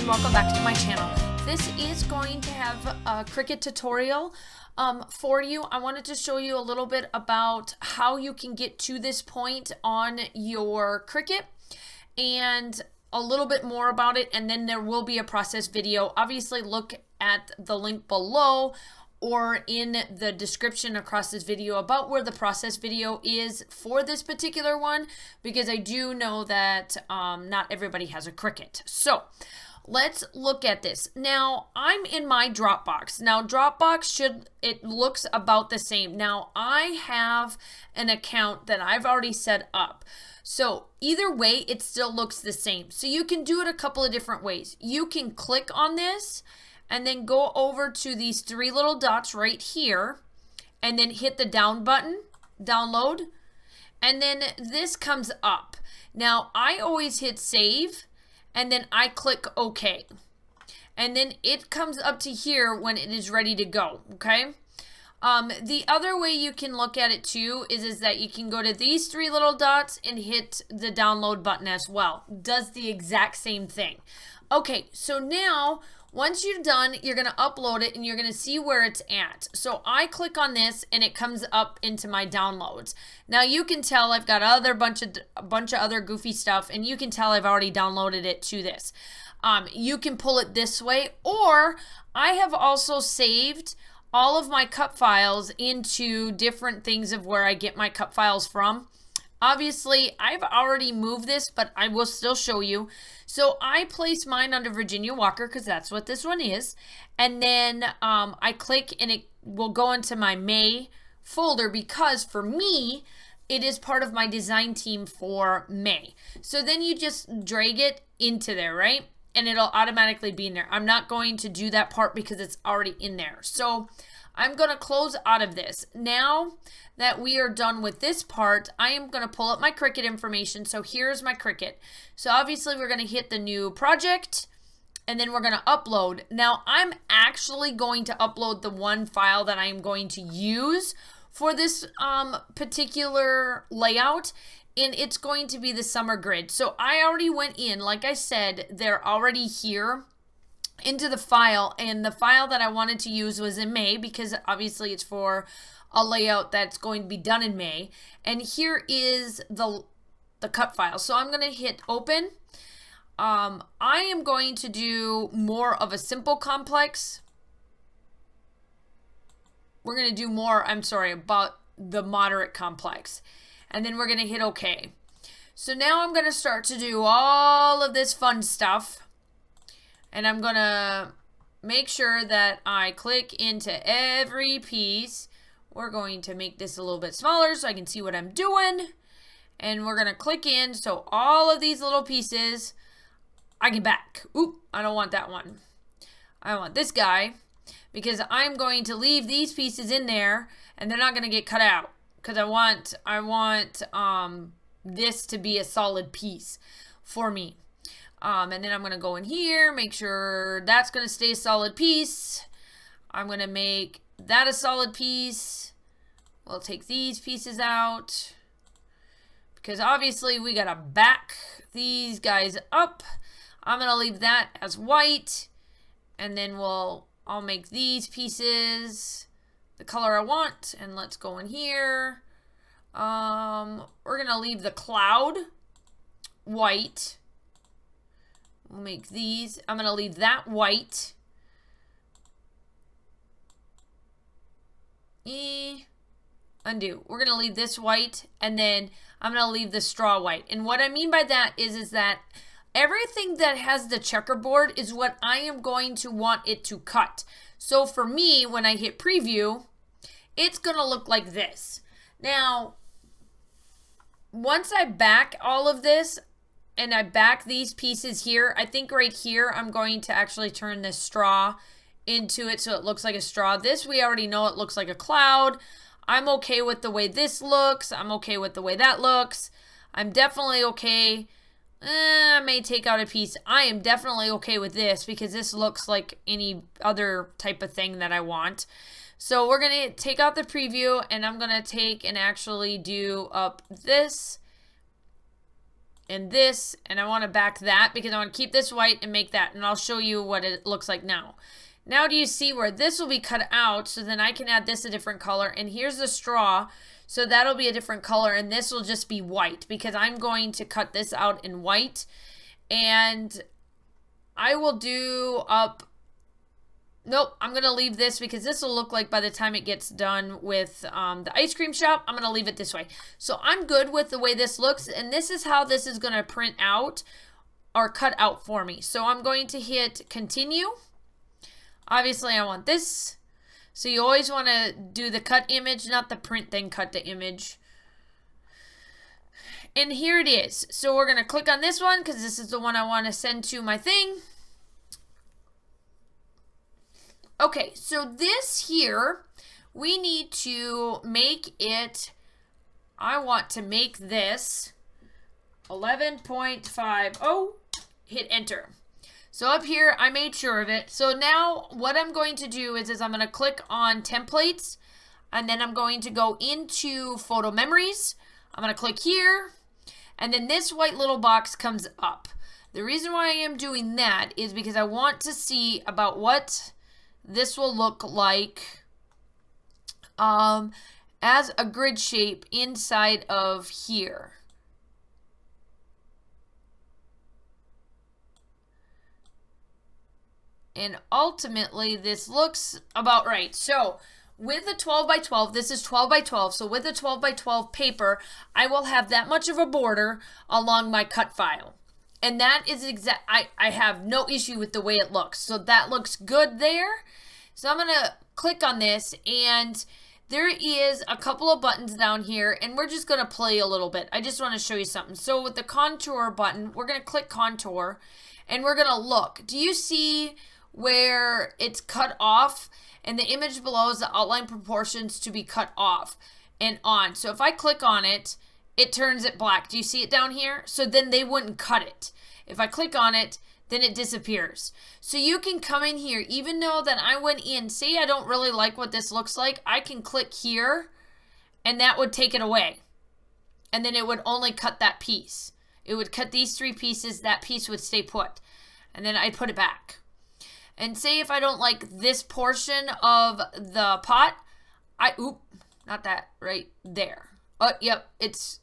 welcome back to my channel. This is going to have a Cricut tutorial for you. I wanted to show you a little bit about how you can get to this point on your Cricut and a little bit more about it, and then there will be a process video. Obviously look at the link below or in the description across this video about where the process video is for this particular one, because I do know that not everybody has a Cricut. So let's look at this. Now I'm in my Dropbox. Now Dropbox it looks about the same. Now I have an account that I've already set up. So either way, it still looks the same. So you can do it a couple of different ways. You can click on this and then go over to these three little dots right here and then hit the down button, download, and then this comes up. Now I always hit save and then I click OK. And then it comes up to here when it is ready to go, okay? The other way you can look at it too is that you can go to these three little dots and hit the download button as well. Does the exact same thing. Okay, so now once you're done, you're going to upload it and you're going to see where it's at. So I click on this and it comes up into my downloads. Now you can tell I've got a bunch of other goofy stuff, and you can tell I've already downloaded it to this. You can pull it this way, or I have also saved all of my cut files into different things of where I get my cut files from. Obviously, I've already moved this, but I will still show you. So I place mine under Virginia Walker because that's what this one is. And then I click and it will go into my May folder because for me, it is part of my design team for May. So then you just drag it into there, right? And it'll automatically be in there. I'm not going to do that part because it's already in there. So I'm going to close out of this. Now that we are done with this part, I am going to pull up my Cricut information. So here's my Cricut. So obviously we're going to hit the new project and then we're going to upload. Now I'm actually going to upload the one file that I am going to use for this particular layout, and it's going to be the summer grid. So I already went in, like I said, they're already here into the file, and the file that I wanted to use was in May because obviously it's for a layout that's going to be done in May. And here is the cut file. So I'm going to hit open. I am going to do more of a simple complex. We're going to do more, about the moderate complex. And then we're going to hit OK. So now I'm going to start to do all of this fun stuff. And I'm going to make sure that I click into every piece. We're going to make this a little bit smaller so I can see what I'm doing. And we're going to click in. So all of these little pieces, I get back. Oop, I don't want that one. I want this guy because I'm going to leave these pieces in there and they're not going to get cut out because I want this to be a solid piece for me. And then I'm going to go in here, make sure that's going to stay a solid piece. I'm going to make that a solid piece. We'll take these pieces out because obviously we got to back these guys up. I'm going to leave that as white, and then I'll make these pieces the color I want, and let's go in here. We're going to leave the cloud white. We'll make these. I'm going to leave that white. Undo. We're going to leave this white, and then I'm going to leave the straw white. And what I mean by that is that everything that has the checkerboard is what I am going to want it to cut. So for me, when I hit preview, it's going to look like this. Now, once I back all of this, and I back these pieces here, I think right here I'm going to actually turn this straw into it so it looks like a straw. This we already know it looks like a cloud. I'm okay with the way this looks. I'm okay with the way that looks. I'm definitely okay. I may take out a piece. I am definitely okay with this because this looks like any other type of thing that I want. So we're going to take out the preview, and I'm going to take and actually do up this and this, and I want to back that because I want to keep this white and make that, and I'll show you what it looks like now. Now do you see where this will be cut out, so then I can add this a different color, and here's the straw, so that'll be a different color, and this will just be white because I'm going to cut this out in white, and I will do up, nope, I'm going to leave this because this will look like by the time it gets done with the ice cream shop, I'm going to leave it this way. So I'm good with the way this looks, and this is how this is going to print out or cut out for me. So I'm going to hit continue. Obviously I want this. So you always want to do the cut image, not the print then cut the image. And here it is. So we're going to click on this one because this is the one I want to send to my thing. Okay, so this here, we need to make it, I want to make this 11.50, hit enter. So up here, I made sure of it. So now what I'm going to do is I'm going to click on templates, and then I'm going to go into photo memories. I'm going to click here, and then this white little box comes up. The reason why I am doing that is because I want to see about what this will look like as a grid shape inside of here. And ultimately, this looks about right. So with a 12 by 12, this is 12 by 12. So with a 12 by 12 paper, I will have that much of a border along my cut file. And that is exact. I have no issue with the way it looks. So that looks good there. So I'm going to click on this, and there is a couple of buttons down here, and we're just going to play a little bit. I just want to show you something. So with the contour button, we're going to click contour, and we're going to look. Do you see where it's cut off, and the image below is the outline proportions to be cut off and on? So if I click on it, it turns it black. Do you see it down here? So then they wouldn't cut it. If I click on it, then it disappears. So you can come in here, even though that I went in, say I don't really like what this looks like, I can click here, and that would take it away. And then it would only cut that piece. It would cut these three pieces, that piece would stay put. And then I'd put it back. And say if I don't like this portion of the pot, not that, right there. Oh, yep, it's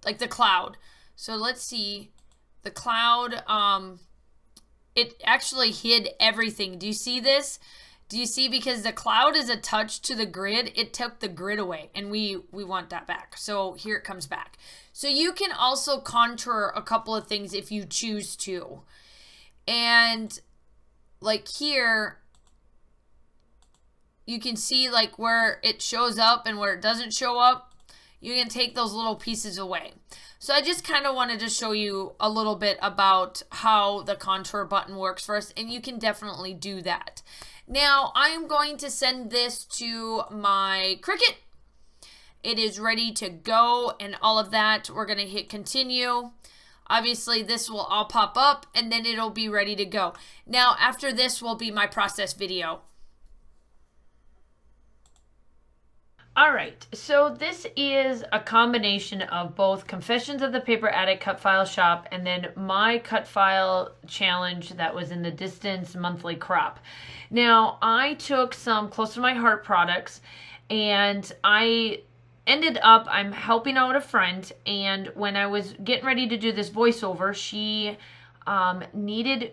like the cloud. So let's see, the cloud, it actually hid everything. Do you see this? Do you see, because the cloud is attached to the grid, it took the grid away, and we want that back. So here it comes back. So you can also contour a couple of things if you choose to. And like here, you can see like where it shows up and where it doesn't show up. You can take those little pieces away. So I just kind of wanted to show you a little bit about how the contour button works first, and you can definitely do that. Now I am going to send this to my Cricut. It is ready to go and all of that. We're going to hit continue. Obviously this will all pop up, and then it'll be ready to go. Now after this will be my process video. Alright, so this is a combination of both Confessions of the Paper Addict cut file shop and then my cut file challenge that was in the Distance monthly crop. Now I took some close to my heart products, and I'm helping out a friend, and when I was getting ready to do this voiceover, she needed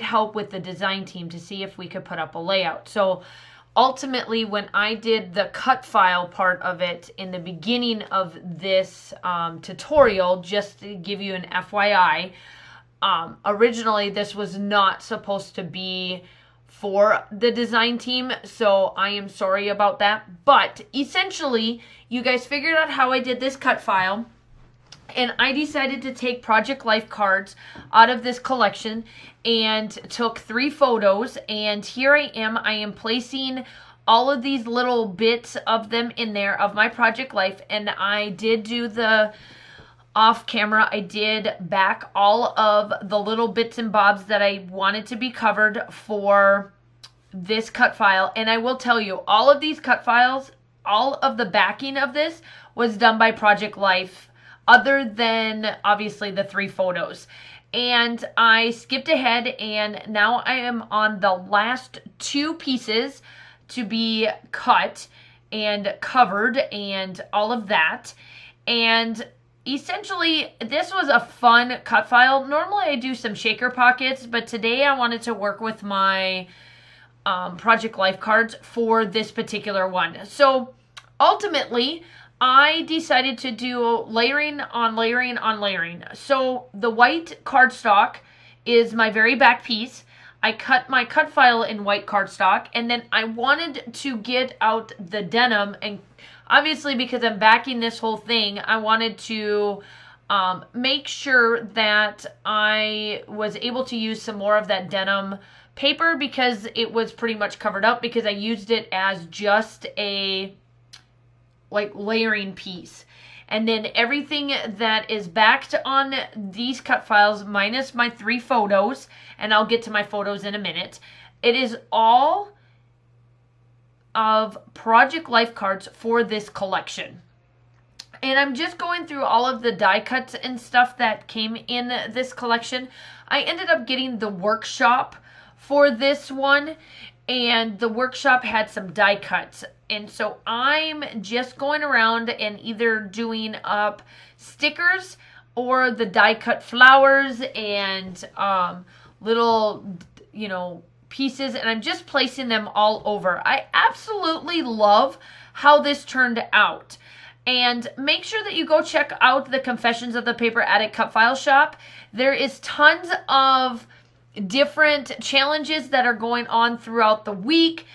help with the design team to see if we could put up a layout. So ultimately, when I did the cut file part of it in the beginning of this tutorial, just to give you an FYI, originally this was not supposed to be for the design team, so I am sorry about that. But essentially, you guys figured out how I did this cut file, and I decided to take Project Life cards out of this collection and took 3 photos, and here I am placing all of these little bits of them in there of my Project Life, and I did do the off camera, I did back all of the little bits and bobs that I wanted to be covered for this cut file. And I will tell you, all of these cut files, all of the backing of this was done by Project Life other than obviously the 3 photos. And I skipped ahead, and now I am on the last 2 pieces to be cut and covered and all of that. And essentially, this was a fun cut file. Normally I do some shaker pockets, but today I wanted to work with my Project Life cards for this particular one. So ultimately, I decided to do layering on layering on layering. So the white cardstock is my very back piece. I cut my cut file in white cardstock, and then I wanted to get out the denim, and obviously because I'm backing this whole thing, I wanted to make sure that I was able to use some more of that denim paper because it was pretty much covered up, because I used it as just a layering piece. And then everything that is backed on these cut files, minus my 3 photos, and I'll get to my photos in a minute, it is all of Project Life cards for this collection. And I'm just going through all of the die cuts and stuff that came in this collection. I ended up getting the workshop for this one, and the workshop had some die cuts. And so I'm just going around and either doing up stickers or the die cut flowers and little, pieces, and I'm just placing them all over. I absolutely love how this turned out. And make sure that you go check out the Confessions of the Paper Addict cut file shop. There is tons of different challenges that are going on throughout the week.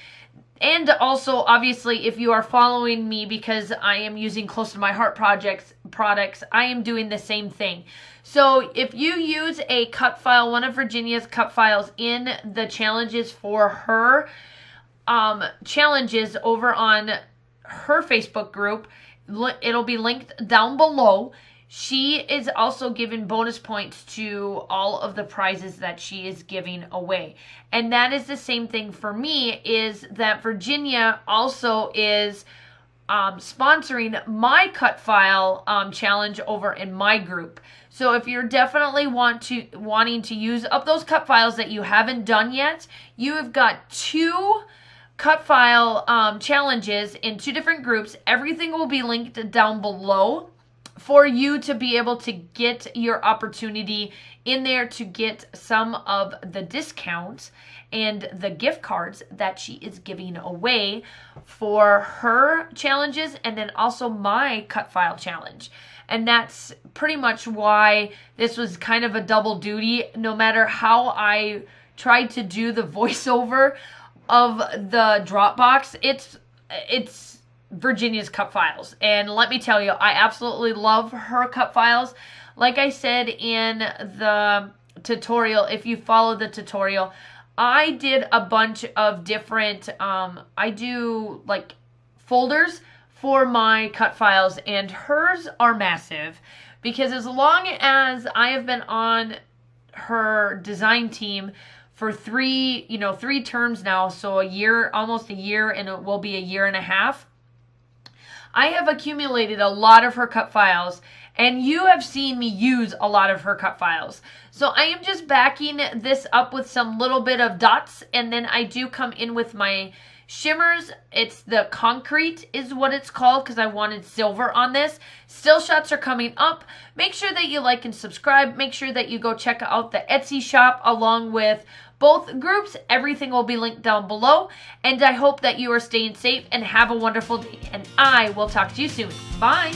And also, obviously, if you are following me, because I am using Close to My Heart products, I am doing the same thing. So if you use a cut file, one of Virginia's cut files in the challenges for her challenges over on her Facebook group, it'll be linked down below. She is also giving bonus points to all of the prizes that she is giving away. And that is the same thing for me, is that Virginia also is sponsoring my cut file challenge over in my group. So if you're definitely wanting to use up those cut files that you haven't done yet, you have got 2 cut file challenges in 2 different groups. Everything will be linked down below for you to be able to get your opportunity in there to get some of the discounts and the gift cards that she is giving away for her challenges, and then also my cut file challenge. And that's pretty much why this was kind of a double duty. No matter how I tried to do the voiceover of the Dropbox, it's Virginia's cut files. And let me tell you, I absolutely love her cut files. Like I said in the tutorial, if you follow the tutorial, I did a bunch of different, I do folders for my cut files, and hers are massive, because as long as I have been on her design team for 3 terms now, so a year, almost a year, and it will be a year and a half, I have accumulated a lot of her cut files, and you have seen me use a lot of her cut files. So I am just backing this up with some little bit of dots, and then I do come in with my shimmers. It's the concrete is what it's called, because I wanted silver on this. Still shots are coming up. Make sure that you like and subscribe. Make sure that you go check out the Etsy shop along with both groups. Everything will be linked down below. And I hope that you are staying safe and have a wonderful day. And I will talk to you soon. Bye.